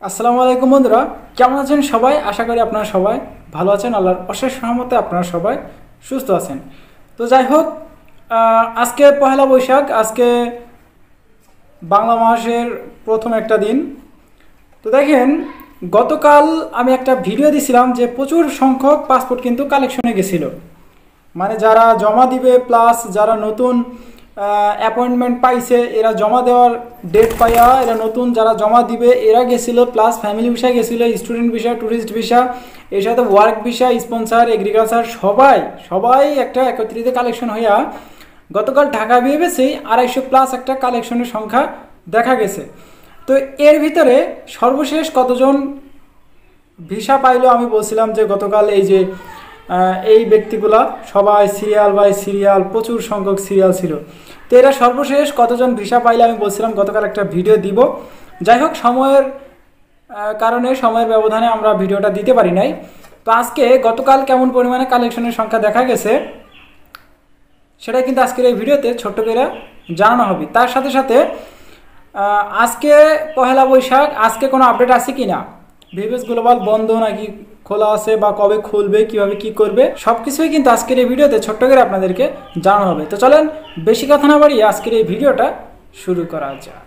আসসালামু আলাইকুম বন্ধুরা, কেমন আছেন সবাই? আশা করি আপনারা সবাই ভালো আছেন। আল্লাহর অশেষ রহমতে আপনারা সবাই সুস্থ আছেন। তো যাই হোক, আজকে পহেলা বৈশাখ, আজকে বাংলা মাসের প্রথম একটা দিন। তো দেখেন, গতকাল আমি একটা ভিডিও দিছিলাম যে প্রচুর সংখ্যক পাসপোর্ট কিন্তু কালেকশনে গেছিল। মানে যারা জমা দিবে প্লাস যারা নতুন অ্যাপয়েন্টমেন্ট পাইছে, এরা জমা দেওয়ার ডেট পাইয়া এরা নতুন যারা জমা দিবে এরা গেছিলো, প্লাস ফ্যামিলি ভিসা গেছিলো, স্টুডেন্ট ভিসা, ট্যুরিস্ট ভিসা, এর সাথে ওয়ার্ক ভিসা, স্পন্সার, এগ্রিকালচার, সবাই সবাই একটা একত্রিত কালেকশন হইয়া গতকাল ঢাকা বিএফএসেই 250+ একটা কালেকশনের সংখ্যা দেখা গেছে। তো এর ভিতরে সর্বশেষ কতজন ভিসা পাইলো আমি বলছিলাম যে গতকাল এই যে এই ব্যক্তিগুলা সবাই সিরিয়াল বাই সিরিয়াল, প্রচুর সংখ্যক সিরিয়াল ছিল। তো এরা সর্বশেষ কতজন ভিসা পাইলে আমি বলছিলাম গতকাল একটা ভিডিও দিব। যাই হোক, সময়ের কারণে, সময়ের ব্যবধানে আমরা ভিডিওটা দিতে পারি নাই। তো আজকে গতকাল কেমন পরিমাণে কালেকশনের সংখ্যা দেখা গেছে সেটা কিন্তু আজকের এই ভিডিওতে ছোট্ট করে জানানো হবে। তার সাথে সাথে আজকে পহেলা বৈশাখ, আজকে কোনো আপডেট আছে কি না, ভিভিএস গ্লোবাল বন্ধ নাকি খোলা আছে, বা কবে খুলবে, কিভাবে কি করবে, সবকিছুই কিন্তু আজকের এই ভিডিওতে ছোট্ট করে আপনাদেরকে জানানো হবে। তো চলেন বেশি কথা না বাড়িয়ে আজকের এই ভিডিওটা শুরু করা যাক।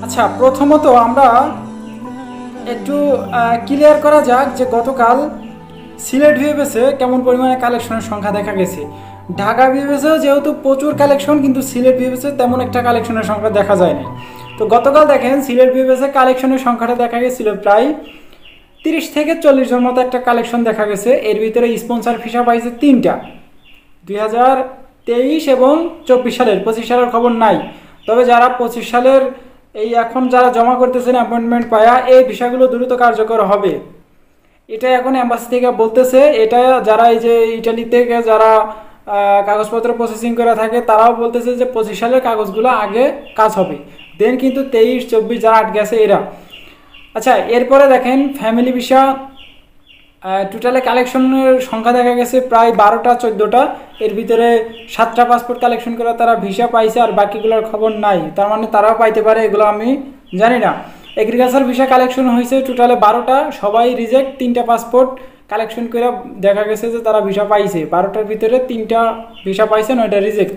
আচ্ছা, প্রথমত আমরা একটু ক্লিয়ার করা যাক যে গতকাল সিলেট ভিএফএসে কেমন পরিমাণে কালেকশনের সংখ্যা দেখা গেছে। ঢাকা ভিএফএসেও যেহেতু প্রচুর কালেকশন, কিন্তু সিলেট ভিএফএসে তেমন একটা কালেকশনের সংখ্যা দেখা যায়নি। তো গতকাল দেখেন সিলেট ভিএফএসে কালেকশনের সংখ্যাটা দেখা গেছিল প্রায় 30 থেকে 40 জন মতো একটা কালেকশন দেখা গেছে। এর ভিতরে স্পন্সার ভিসা পাইছে 3টা, 2023 এবং 24 সালের। 25 সালের খবর নাই, তবে যারা 25 সালের এই এখন যারা জমা করতেছেন অ্যাপয়েন্টমেন্ট পায়া, এই ভিসাগুলো দ্রুত কার্যকর হবে, এটা এখন এম্বাসি থেকে বলতেছে। এটা যারা এই যে ইটালি থেকে যারা কাগজপত্র প্রসেসিং করে থাকে তারাও বলতেছে যে 25 সালের কাগজগুলো আগে কাজ হবে, দেন কিন্তু 23, 24 যারা আটকে আছে এরা। আচ্ছা, এরপরে দেখেন ফ্যামিলি ভিসা টোটালে কালেকশনের সংখ্যা দেখা গেছে প্রায় 12টা 14টা। এর ভিতরে 7টা পাসপোর্ট কালেকশন করে তারা ভিসা পাইছে, আর বাকিগুলোর খবর নাই। তার মানে তারাও পাইতে পারে, এগুলো আমি জানি না। এগ্রিকালচার ভিসা কালেকশন হয়েছে টোটালে 12টা, সবাই রিজেক্ট। 3টা পাসপোর্ট কালেকশন করে দেখা গেছে যে তারা ভিসা পাইছে, 12টার ভিতরে 3টা ভিসা পাইছে, 9টা রিজেক্ট।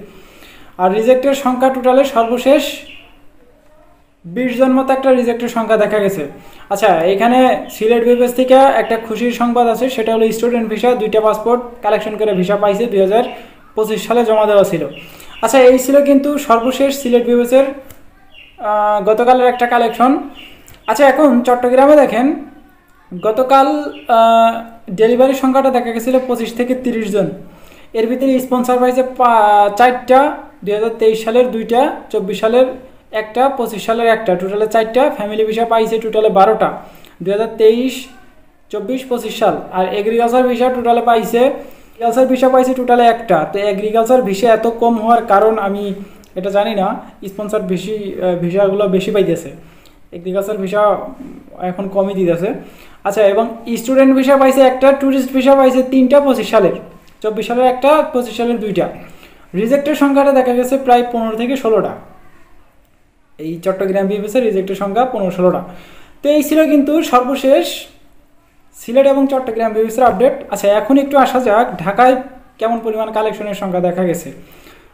আর রিজেক্টের সংখ্যা টোটালে সর্বশেষ 20 জন মতো একটা রিজেক্টের সংখ্যা দেখা গেছে। আচ্ছা, এখানে সিলেট ভিএফএস থেকে একটা খুশির সংবাদ আছে, সেটা হলো স্টুডেন্ট ভিসা 2টা পাসপোর্ট কালেকশন করে ভিসা পাইছে, 2025 সালে জমা দেওয়া ছিল। আচ্ছা, এই ছিল কিন্তু সর্বশেষ সিলেট ভিএফএসের গতকালের একটা কালেকশন। আচ্ছা, এখন চট্টগ্রামে দেখেন গতকাল ডেলিভারির সংখ্যাটা দেখা গেছিল 25 থেকে 30 জন। এর ভিতরে স্পন্সার পাইছে 4টা, 2023 সালের 2টা, 24 সালের একটা, 25 সালের একটা, টোটালে 4টা। ফ্যামিলি ভিসা পাইছে টোটালে 12টা, 2023, 24, 25 সাল। আর এগ্রিকালচার ভিসা টোটালে পাইছে, এগ্রিকালচার ভিসা পাইছে টোটালে একটা। তো এগ্রিকালচার ভিসা এত কম হওয়ার কারণ আমি এটা জানি না, স্পন্সার ভিসাগুলো বেশি পাইতেছে, এগ্রিকালচার ভিসা এখন কমই দিতেছে। আচ্ছা, এবং স্টুডেন্ট ভিসা পাইছে একটা, ট্যুরিস্ট ভিসা পাইছে 3টা, 25 সালের, 24 সালের একটা, 25 সালের 2টা। রিজেক্টের সংখ্যাটা দেখা গেছে প্রায় 15 থেকে 16টা। এই চট্টগ্রাম ভিএফএসের রিজেক্টের সংখ্যা 15-16টা। তো এই ছিল কিন্তু সর্বশেষ সিলেট এবং চট্টগ্রাম ভিএফএসের আপডেট। আচ্ছা, এখন একটু আসা যাক ঢাকায় কেমন পরিমাণ কালেকশনের সংখ্যা দেখা গেছে।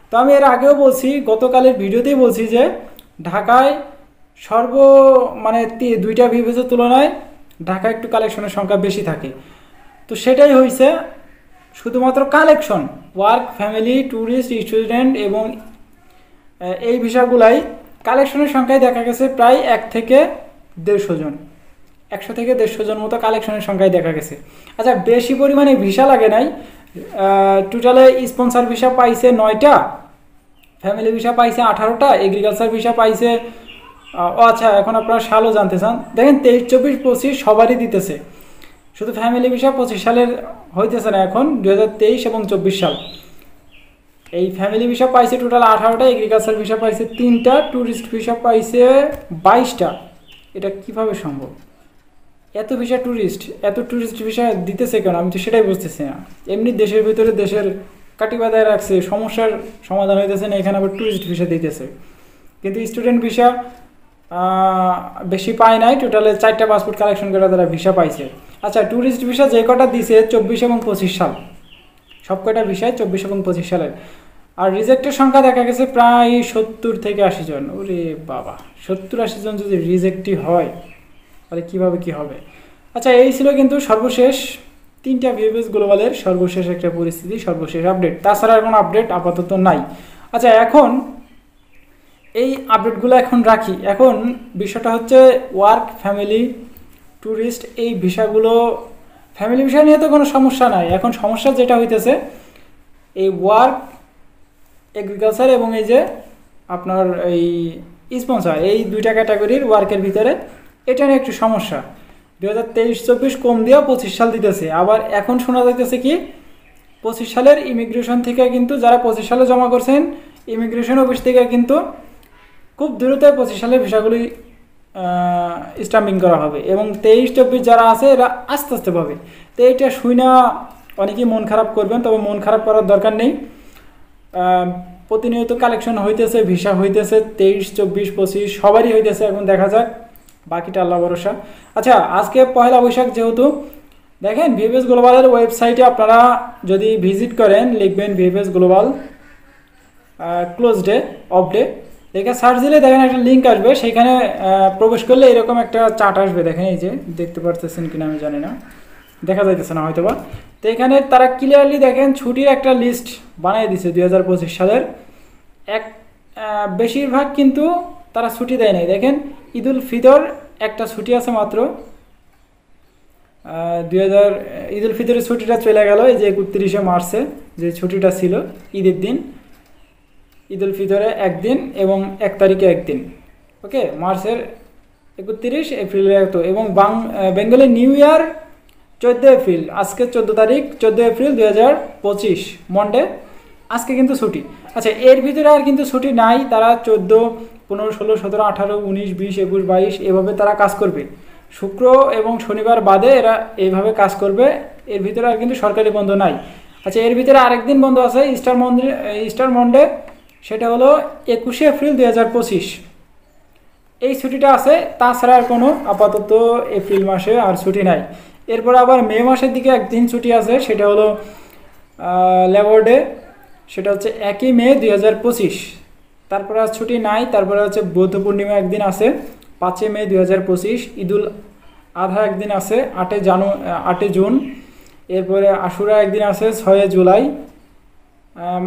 তো আমি এর আগেও বলছি, গতকালের ভিডিওতেই বলছি যে ঢাকায় মানে 2টা ভিএফএসের তুলনায় ঢাকায় একটু কালেকশনের সংখ্যা বেশি থাকে। তো সেটাই হয়েছে, শুধুমাত্র collection, work, family, tourist, student এবং এই ভিসাগুলাই কালেকশনের সংখ্যায় দেখা গেছে প্রায় 1 থেকে 150 জন, 100 থেকে 150 জন মতো কালেকশনের সংখ্যায় দেখা গেছে। আচ্ছা, বেশি পরিমাণে ভিসা লাগে নাই, টোটালে স্পন্সার ভিসা পাইছে 9টা, ফ্যামিলি ভিসা পাইছে 18টা, এগ্রিকালচার ভিসা পাইছে আচ্ছা, এখন আপনারা সালও জানতে চান, দেখেন 23, 24, 25 সবারই দিতেছে, শুধু ফ্যামিলি ভিসা 25 সালের হইতেছে না, এখন 2023 এবং 24 সাল। এই ফ্যামিলি ভিসা পাইছে টোটাল 18টা, এগ্রিকালচার ভিসা পাইছে 3টা, ট্যুরিস্ট ভিসা পাইছে 22টা। এটা কিভাবে সম্ভব? এত ট্যুরিস্ট ভিসা দিতেছে কেন? আমি তো সেটাই বুঝতেছি না। এমনি দেশের ভিতরে দেশের কাটি বাঁধায় রাখছে, সমস্যার সমাধান হইতেছে না, এখানে আবার ট্যুরিস্ট ভিসা দিতেছে। কিন্তু স্টুডেন্ট ভিসা বেশি পায় নাই, টোটালে 4টা পাসপোর্ট কালেকশন করে তারা ভিসা পাইছে। আচ্ছা, ট্যুরিস্ট ভিসা যে কটা দিছে 24 এবং 25 সাল, সব কয়টা ভিসায় 24 এবং 25 সালের। আর রিজেক্টের সংখ্যা দেখা গেছে প্রায় 70 থেকে 80 জন। ওরে বাবা, 70-80 জন যদি রিজেক্টই হয় তাহলে কীভাবে কী হবে। আচ্ছা, এই ছিল কিন্তু সর্বশেষ 3টা ভিএফএস গ্লোবালের সর্বশেষ একটা পরিস্থিতি, সর্বশেষ আপডেট। তাছাড়া আর কোনো আপডেট আপাতত নাই। আচ্ছা, এখন এই আপডেটগুলো এখন রাখি। এখন বিষয়টা হচ্ছে ওয়ার্ক, ফ্যামিলি, ট্যুরিস্ট, এই ভিসাগুলো, ফ্যামিলি ভিসা নিয়ে তো কোনো সমস্যা নাই। এখন সমস্যা যেটা হইতেছে এই ওয়ার্ক, এগ্রিকালচার এবং এই যে আপনার এই স্পন্সর, এই 2টা ক্যাটাগরির ওয়ার্কের ভিতরে এটা নিয়ে একটু সমস্যা। 2023-24 কম দিয়ে 25 সাল দিতেছে। আবার এখন শোনা যাইতেছে কি 25 সালের ইমিগ্রেশন থেকে কিন্তু যারা 25 সালে জমা করছেন ইমিগ্রেশন অফিস থেকে কিন্তু খুব দ্রুত 25 সালের ভিসাগুলি স্টাম্পিং করা হবে, এবং 23-24 যারা আছে এরা আস্তে আস্তে পাবে। তো এইটা শুই না অনেকেই মন খারাপ করবেন, তবে মন খারাপ করার দরকার নেই। প্রতিনিয়ত কালেকশন হইতেছে, ভিসা হইতেছে, 23, 24, 25 সবারই হইতেছে। এখন দেখা যাক, বাকিটা আল্লাহ ভরসা। আচ্ছা, আজকে পয়লা বৈশাখ, যেহেতু দেখেন ভিএফএস গ্লোবালের ওয়েবসাইটে আপনারা যদি ভিজিট করেন, লিখবেন VFS global close day, off day, দেখে সার্চ দিলে দেখেন একটা লিঙ্ক আসবে, সেইখানে প্রবেশ করলে এরকম একটা চার্ট আসবে। দেখেন, এই যে দেখতে পারতেছেন কিনা আমি জানি না, দেখা যাইতেছে না হয়তো বা। তো এখানে তারা ক্লিয়ারলি দেখেন ছুটির একটা লিস্ট বানিয়ে দিছে 2025 সালের। বেশিরভাগ কিন্তু তারা ছুটি দেয় নাই। দেখেন, ঈদুল ফিতর একটা ছুটি আছে মাত্র, ঈদুল ফিতরের ছুটিটা চলে গেল। এই যে 31শে মার্চে যে ছুটিটা ছিল ঈদের দিন, ঈদুল ফিতরে একদিন এবং 1 তারিখে একদিন, ওকে, মার্চের 31, এপ্রিলের 1, এবং বেঙ্গলি নিউ ইয়ার 14 এপ্রিল, আজকে 14 তারিখ, 14 এপ্রিল 2025 মন্ডে, আজকে কিন্তু ছুটি। আচ্ছা, এর ভিতরে আর কিন্তু ছুটি নাই। তারা 14, 15, 16, 17, 18, 19, 20, 21, 22 এভাবে তারা কাজ করবে। শুক্র এবং শনিবার বাদে এরা এইভাবে কাজ করবে। এর ভিতরে আর কিন্তু সরকারি বন্ধ নাই। আচ্ছা, এর ভিতরে আরেকদিন বন্ধ আছে, ইস্টার মন্ডে, সেটা হলো 21শে এপ্রিল 2025, এই ছুটিটা আছে। তাছাড়া আর কোনো আপাতত এপ্রিল মাসে আর ছুটি নাই। এরপর আবার মে মাসের দিকে একদিন ছুটি আছে, সেটা হলো লেবার ডে, সেটা হচ্ছে 1 মে 2025। তারপরে আর ছুটি নাই। তারপরে হচ্ছে বৌদ্ধ পূর্ণিমা একদিন আছে 5 মে 2025, ঈদুল আধা একদিন আছে 8 জুন, এরপরে আশুরা একদিন আছে 6 জুলাই।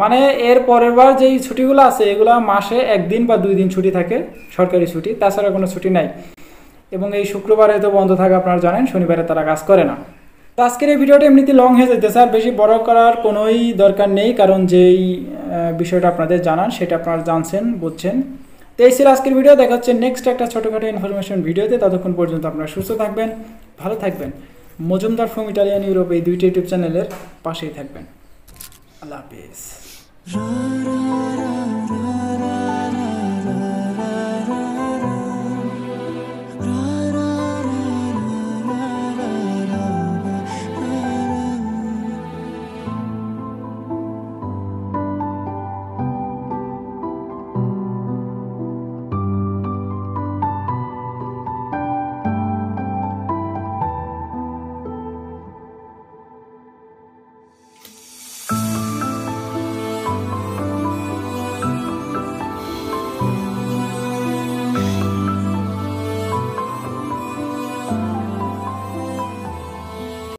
মানে এর পরের বার যেই ছুটিগুলো আছে এগুলো মাসে 1 দিন বা 2 দিন ছুটি থাকে, সরকারি ছুটি, তাছাড়া কোনো ছুটি নাই। এবং এই শুক্রবারে তো বন্ধ থাকে, আপনারা জানেন, শনিবারে তারা কাজ করে না। তো আজকের এই ভিডিওটা এমনিতে লং হয়ে যেতেছে, আর বেশি বড় করার কোনোই দরকার নেই, কারণ যেই বিষয়টা আপনাদের জানান সেটা আপনারা জানছেন, বুঝছেন। তো এই ছিল আজকের ভিডিও। দেখা হচ্ছে নেক্সট একটা ছোটোখাটো ইনফরমেশন ভিডিওতে। ততক্ষণ পর্যন্ত আপনারা সুস্থ থাকবেন, ভালো থাকবেন। মজুমদার ফ্রম ইটালিয়ান ইউরোপ এই 2টি ইউটিউব চ্যানেলের পাশেই থাকবেন। আল্লাহ হাফিজ।